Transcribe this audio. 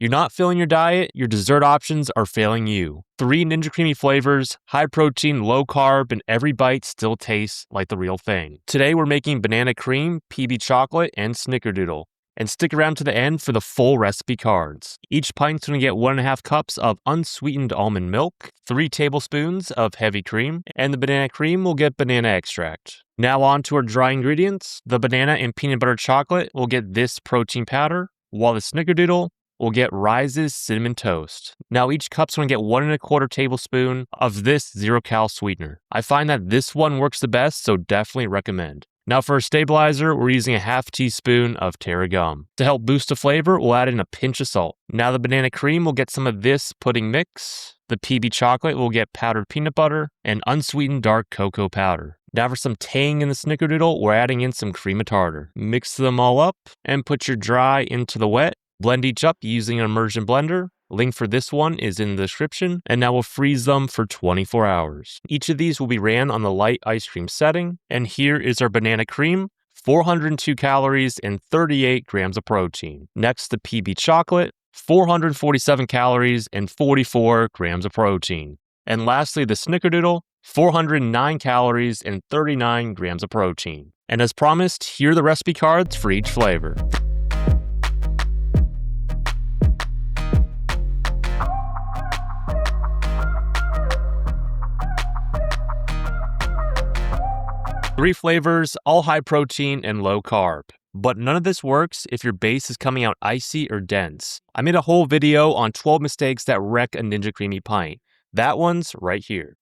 You're not failing your diet, your dessert options are failing you. 3 Ninja Creami flavors, high protein, low carb, and every bite still tastes like the real thing. Today we're making banana cream, PB chocolate, and Snickerdoodle. And stick around to the end for the full recipe cards. Each pint's going to get 1.5 cups of unsweetened almond milk, 3 tablespoons of heavy cream, and the banana cream will get banana extract. Now on to our dry ingredients. The banana and peanut butter chocolate will get this protein powder, while the Snickerdoodle will get Rise's cinnamon toast. Now each cup's going to get 1.25 tablespoon of this 0-cal sweetener. I find that this one works the best, so definitely recommend. Now for a stabilizer, we're using a 1/2 teaspoon of Terra gum. To help boost the flavor, we'll add in a pinch of salt. Now the banana cream will get some of this pudding mix. The PB chocolate will get powdered peanut butter and unsweetened dark cocoa powder. Now for some tang in the Snickerdoodle, we're adding in some cream of tartar. Mix them all up and put your dry into the wet. Blend each up using an immersion blender. Link for this one is in the description, and now we'll freeze them for 24 hours. Each of these will be ran on the light ice cream setting, and here is our banana cream, 402 calories and 38 grams of protein. Next, the PB chocolate, 447 calories and 44 grams of protein. And lastly, the Snickerdoodle, 409 calories and 39 grams of protein. And as promised, here are the recipe cards for each flavor. Three flavors, all high protein and low carb. But none of this works if your base is coming out icy or dense. I made a whole video on 12 mistakes that wreck a Ninja Creami pint. That one's right here.